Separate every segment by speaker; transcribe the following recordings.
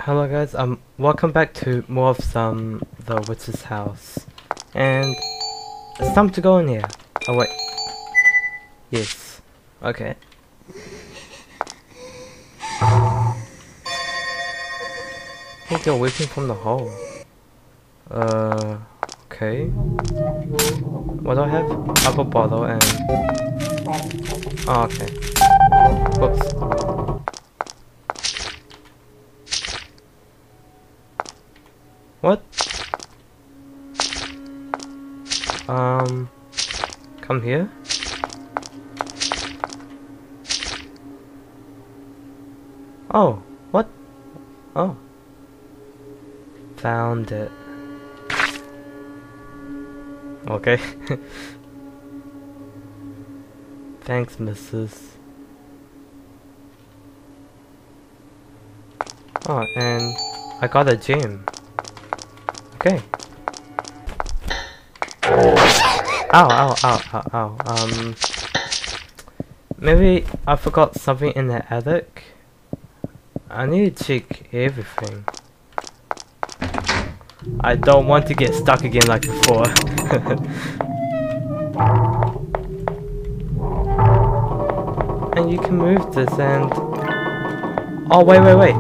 Speaker 1: Hello guys, welcome back to more of the witch's house. And it's time to go in here. Oh wait. Yes. Okay. I think they're weeping from the hole. Okay. What do I have? Apple bottle and... Oh, okay. Whoops. What? Come here? Oh, what? Oh. Found it. Okay. Thanks, missus. Oh, and I got a gem. Okay. Ow, ow, ow, ow, ow. Maybe I forgot something in the attic. I need to check everything. I don't want to get stuck again like before. And you can move this and... Oh, wait, wait, wait.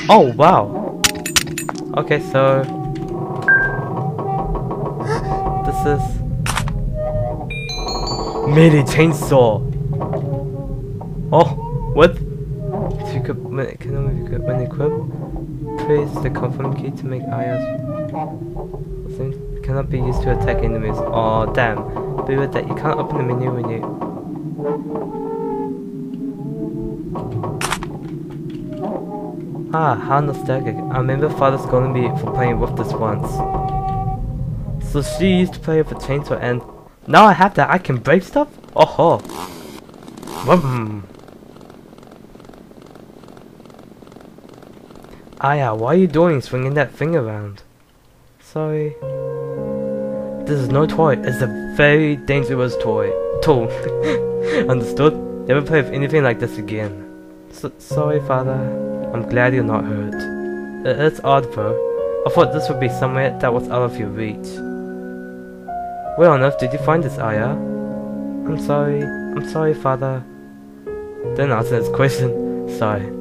Speaker 1: Oh, wow. Okay, so... This is... Mini chainsaw! Oh, what? If you could... When equipped, press the confirm key to make IS... Cannot be used to attack enemies. Oh, damn. Be with that, you can't open the menu when you... Ah, how nostalgic. I remember father scolding me for playing with this once. So she used to play with a chainsaw and now I have that, I can break stuff? Oh ho! Aya, what are you doing swinging that thing around? Sorry. This is no toy, it's a very dangerous tool. Understood? Never play with anything like this again. Sorry father. I'm glad you're not hurt. It's odd though. I thought this would be somewhere that was out of your reach. Where on earth did you find this, Aya? I'm sorry, father. Didn't answer this question. Sorry.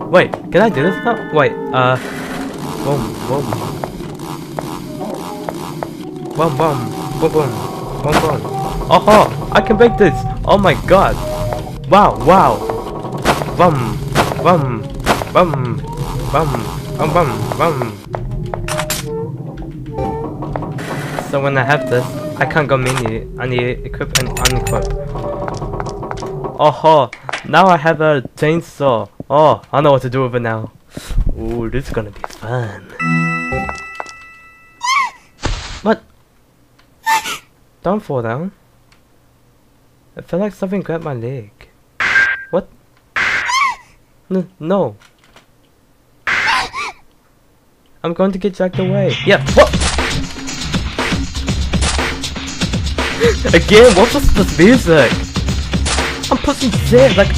Speaker 1: Wait, can I do this now? Wait, boom. Oh, I can break this! Oh my god! Wow! So when I have this, I can't go menu. I need equip and unequip. Oh, now I have a chainsaw. Oh, I know what to do with it now. Ooh, this is gonna be fun. What? Don't fall down. I felt like something grabbed my leg. What? No. I'm going to get dragged away. Yeah, what? Again, what's this music? I'm pushing shit, like...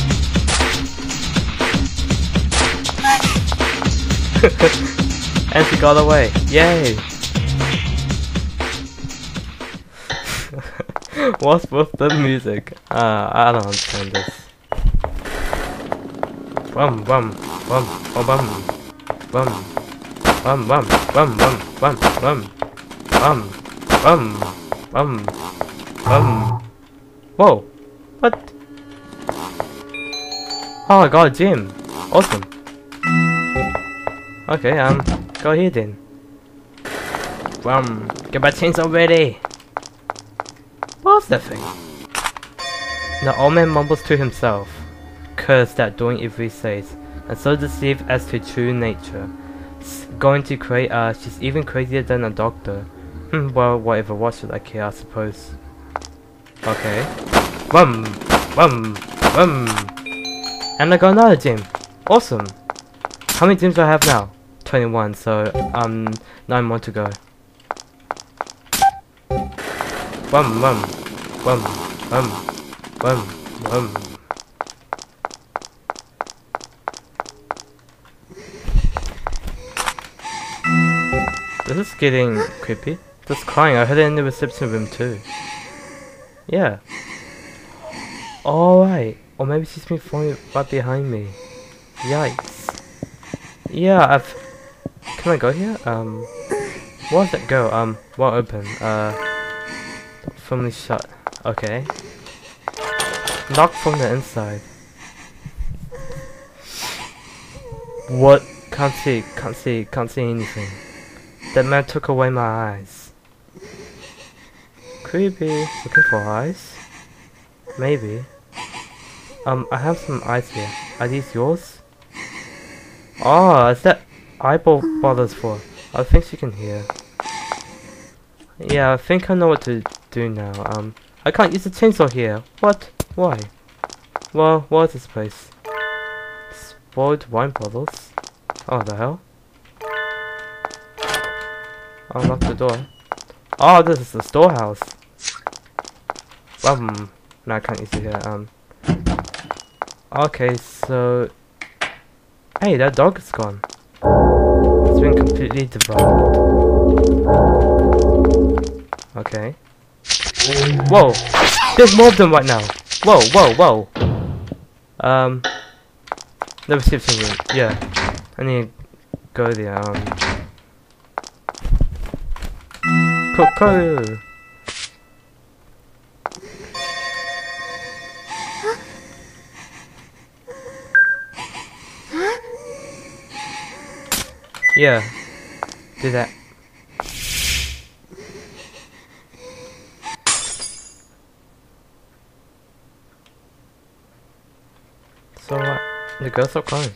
Speaker 1: And she got away. Yay! What's with the music? I don't understand this. Bum. Whoa! What? Oh, I got a gem. Awesome. Okay, go here then. Get my chainsaw ready. What's that thing? The old man mumbles to himself, cursed at doing evil he says, and so deceived as to true nature. Going to create she's even crazier than a doctor. Well, whatever, what should I care, I suppose. Okay. And I got another gem. Awesome. How many dreams do I have now? 21, so 9 more to go. Wum wum wum wum wum wum. This is getting creepy. Just crying. I heard it in the reception room too. Yeah. Alright. Or maybe she's been falling right behind me. Yikes. Yeah, can I go here? Where's that go? Well open. Firmly shut. Okay. Locked from the inside. What? Can't see anything. That man took away my eyes. Creepy. Looking for eyes? Maybe. I have some eyes here. Are these yours? Oh, is that eyeball bothers for? I think she can hear. Yeah, I think I know what to do now. I can't use the chainsaw here. What? Why? Well, what is this place? Spoiled wine bottles? Oh, the hell? I'll lock the door. Oh, this is the storehouse. No, I can't use it here. Okay, so... Hey, that dog is gone. It's been completely devoured. Okay. Whoa! There's more of them right now! Whoa, whoa, whoa! The reception room. Yeah. I need to go there, Coco! Yeah, do that. So what? The girls are crying.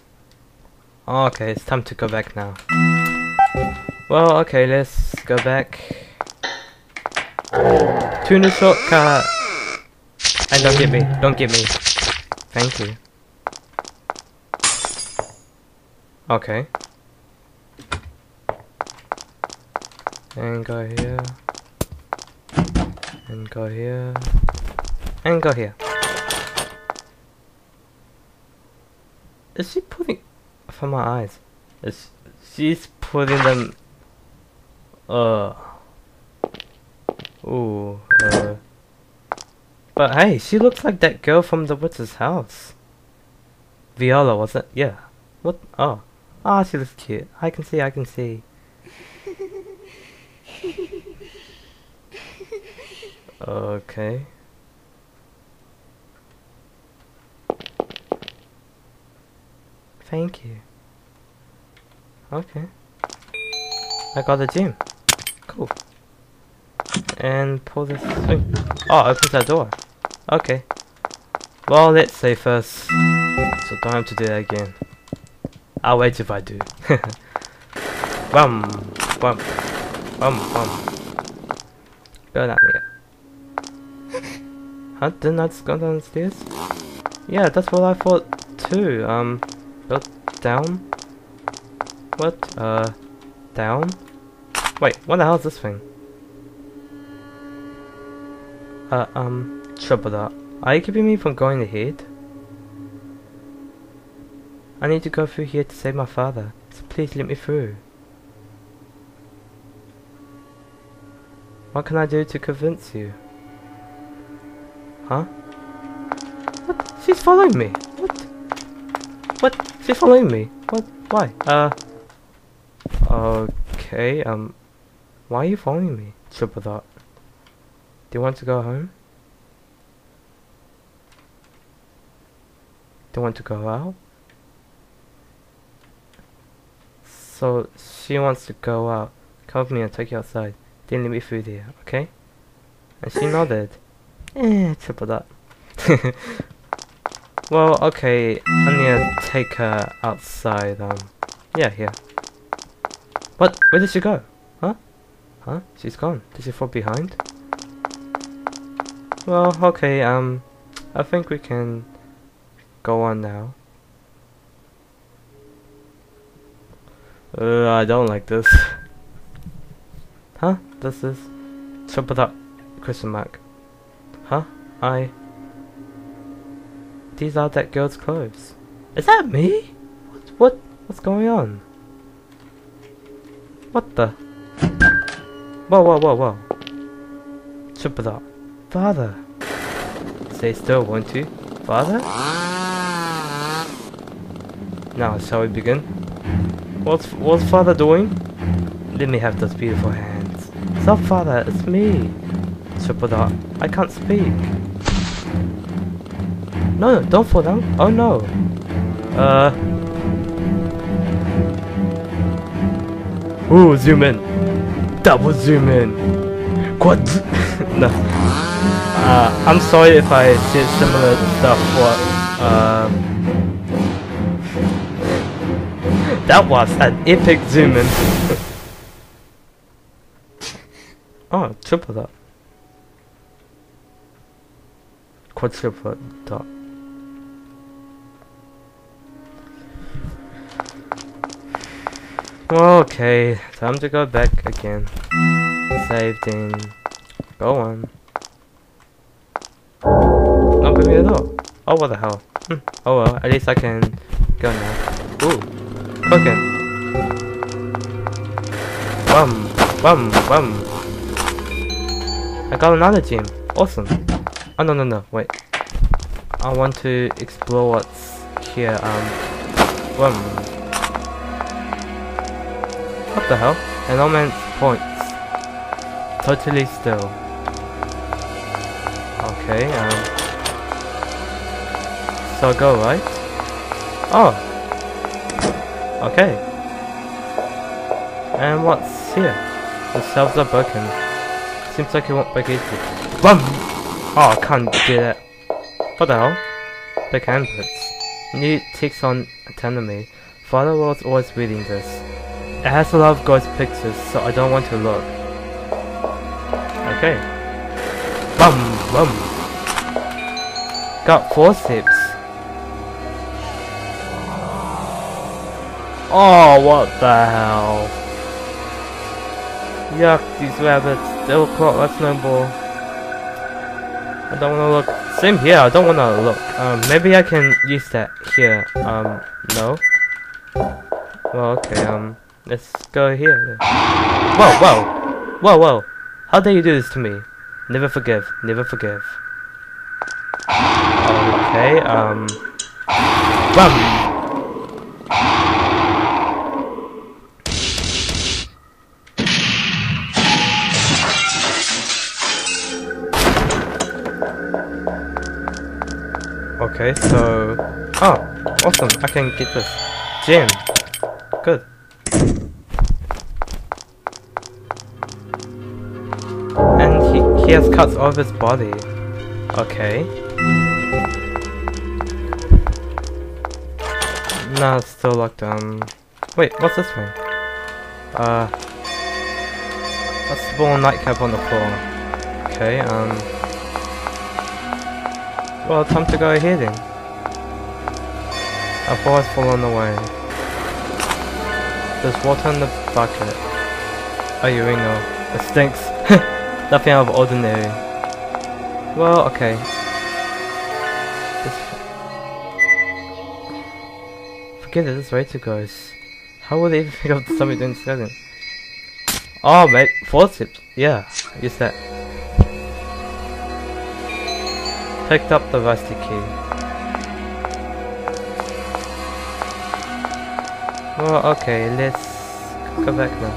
Speaker 1: Oh, okay, it's time to go back now. Well, okay, let's go back. To the shortcut. And don't get me. Don't get me. Thank you. Okay. And go here. And go here. And go here. Is she putting... from my eyes. She's putting them... Ooh, But hey, she looks like that girl from the witch's house. Viola, was it? Yeah. What? Oh. Ah, she looks cute. I can see. Okay. Thank you. Okay. I got the gym. Cool. And pull this thing. Oh, opens that door. Okay. Well, let's save first. So don't have to do that again. I'll wait if I do. Bum, bum, bum, bum. Go down here. Huh? Didn't I just go downstairs? Yeah, that's what I thought too. Go down. What? Down? Wait, what the hell is this thing? Trouble that. Are you keeping me from going ahead? I need to go through here to save my father, so please let me through. What can I do to convince you? Huh? What? She's following me! What? What? She's following me? What? Why? Okay, why are you following me? Triple Dot. Do you want to go home? Do you want to go out? So, she wants to go out. Come with me and take you outside. Then let me through there, okay? And she nodded. Triple Dot. Well, okay, I need to take her outside, yeah, here. What? Where did she go? Huh? Huh? She's gone. Did she fall behind? Well, okay, I think we can go on now. I don't like this. Huh? This is triple dot question mark. Huh? These are that girl's clothes. Is that me? What's going on? What the? Whoa. Triple dot. Father. Say still, won't you? Father? Now, shall we begin? What's father doing? Let me have those beautiful hands. Stop, father, it's me. Triple dot. I can't speak. No, don't fall down. Oh no. Ooh, zoom in. Double zoom in. Quad. No. I'm sorry if I said similar stuff. That was an epic zoom in. Oh, triple dot. Quadruple dot. Okay, time to go back again. Saved in. Go on. Not moving at all. Oh, what the hell. Oh well, at least I can go now. Ooh. Cooking. Bum. I got another gem. Awesome. Oh no, wait. I want to explore what's here. What the hell? Endowment points. Totally still. Okay, so go right? Oh! Okay. And what's here? The shelves are broken. Seems like it won't break easily. BUM! Oh, I can't do that. What the hell? The canvas. New text on autonomy. Father was always reading this. It has a lot of ghost pictures, so I don't want to look. Okay. BUM! Got 4 sips. Oh, what the hell? Yuck, these rabbits. They will caught a snowball. I don't wanna look. Same here, I don't wanna look. Maybe I can use that here. No? Well, okay, let's go here. Whoa! How dare you do this to me? Never forgive. Okay, BUM! Okay, so... Oh, awesome, I can get this gem. Good. And he has cuts all of his body. Okay. Nah, it's still locked. Wait, what's this thing? A small nightcap on the floor. Okay, well, time to go ahead then. I've always fallen away. There's water in the bucket. Oh, you know. It stinks. Nothing out of ordinary. Well, okay. Forget it, this is way too gross. How would they even think of somebody doing this? Oh, mate, 4 sips. Yeah, use that. Picked up the rusty key. Well, okay, let's go back now.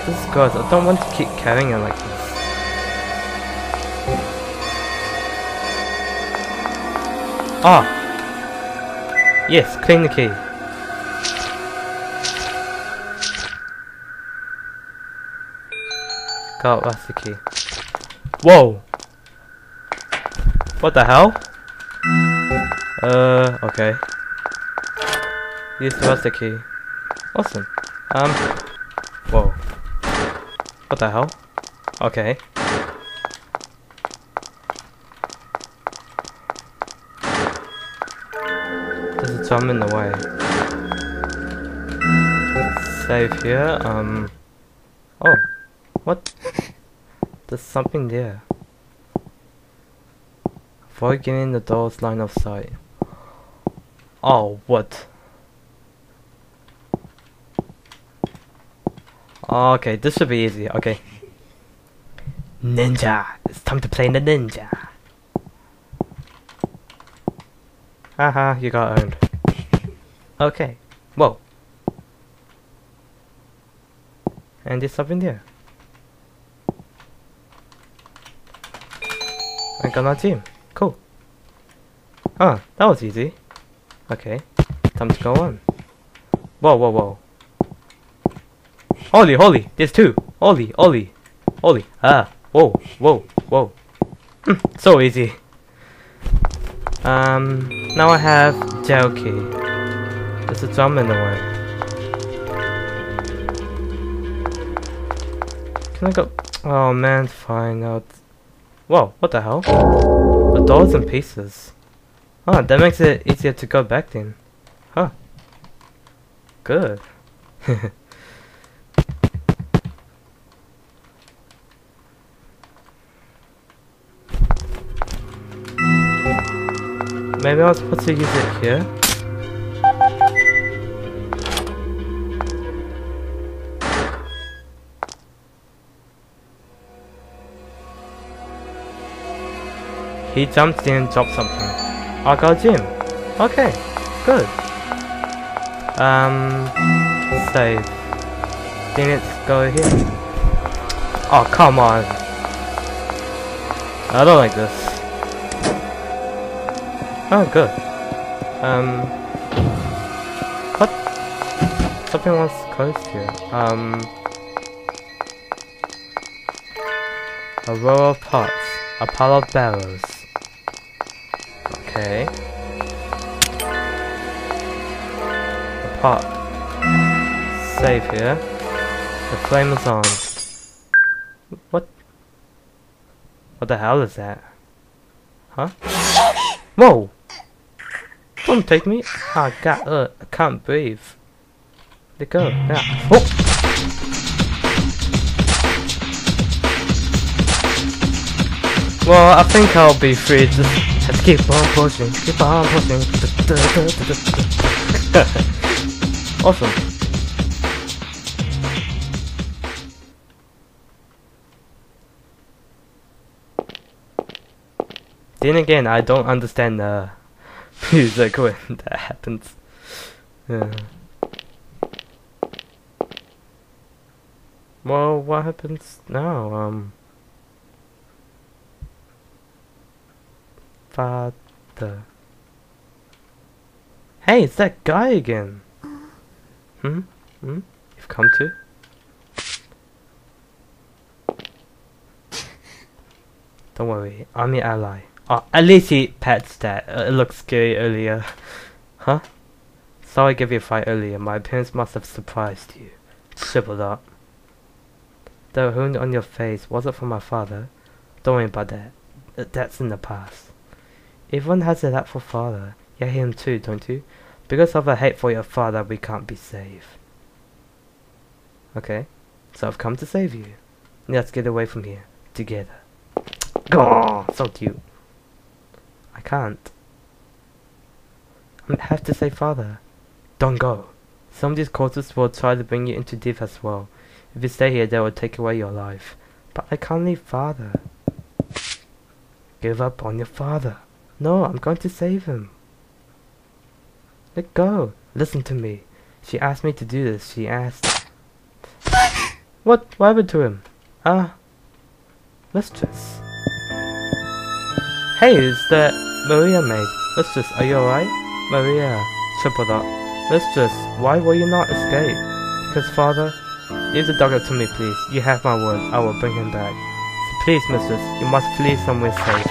Speaker 1: This is gross. I don't want to keep carrying it like this. Ah! Yes, clean the key. Got rusty key. Whoa! What the hell? Okay. Use the rusty key. Awesome. Whoa. What the hell? Okay. There's a drum in the way. Save here. Oh, what? There's something there. Avoid getting in the door's line of sight. Oh, what? Okay, this should be easy. Okay. Ninja! It's time to play the ninja! Haha, you got owned. Okay. Whoa. And there's something there. I got our team. Cool. Ah, that was easy. Okay. Time to go on. Whoa, whoa, whoa. Holy, holy! There's two! Holy, holy! Holy! Ah! Whoa, whoa, whoa. So easy. Now I have gel key. There's a drum in the way. Can I go? Oh man, fine. Now whoa, what the hell? The door's in pieces. Ah, that makes it easier to go back then. Huh. Good. Maybe I was supposed to use it here. He jumped in and dropped something. I got a gym. Okay, good. Save. Then let's go here. Oh, come on. I don't like this. Oh, good. What? Something was closed here. A row of pots. A pile of barrels. Okay. A pot. Save here. The flame is on. What? What the hell is that? Huh? Whoa! Don't take me! I can't breathe. Let go. Yeah. Oh! Well, I think I'll be free. Just have to keep on pushing. Keep on pushing. Awesome. Then again, I don't understand the music when that happens. Yeah. Well, what happens now? Father. Hey, it's that guy again. You've come to? Don't worry, I'm your ally. Oh, at least he pets that. It looked scary earlier. Huh? Sorry I gave you a fight earlier. My appearance must have surprised you. Shriveled up. The wound on your face wasn't from my father. Don't worry about that. That's in the past. Everyone has a hateful father. You hate him too, don't you? Because of a hate for your father, we can't be saved. Okay, so I've come to save you. Let's get away from here. Together. Oh, so cute. I can't. I have to save father. Don't go. Some of these cultists will try to bring you into death as well. If you stay here, they will take away your life. But I can't leave father. Give up on your father. No, I'm going to save him. Let go. Listen to me. She asked me to do this. She asked... What happened to him? Mistress. Hey, is that Maria maid? Mistress, are you alright? Maria, tripled up. Mistress, why will you not escape? Because father... Leave the doctor to me, please. You have my word. I will bring him back. So please, mistress, you must flee somewhere safe.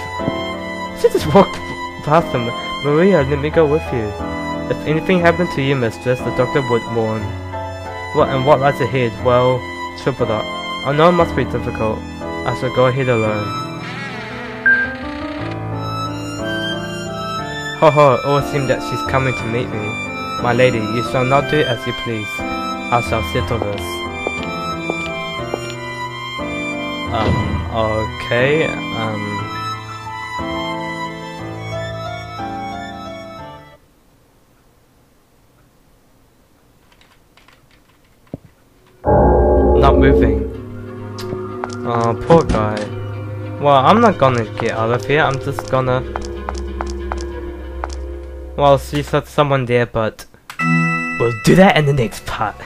Speaker 1: She just walked past him. Maria, let me go with you. If anything happened to you, mistress, the doctor would warn. What lies ahead? Well, tripled up. I know it must be difficult. I shall go ahead alone. Ho ho, it will seem that she's coming to meet me. My lady, you shall not do as you please. I shall settle this. Okay, not moving. Oh, poor guy. Well, I'm not gonna get out of here, I'm just gonna... Well, she said someone there, but... we'll do that in the next part.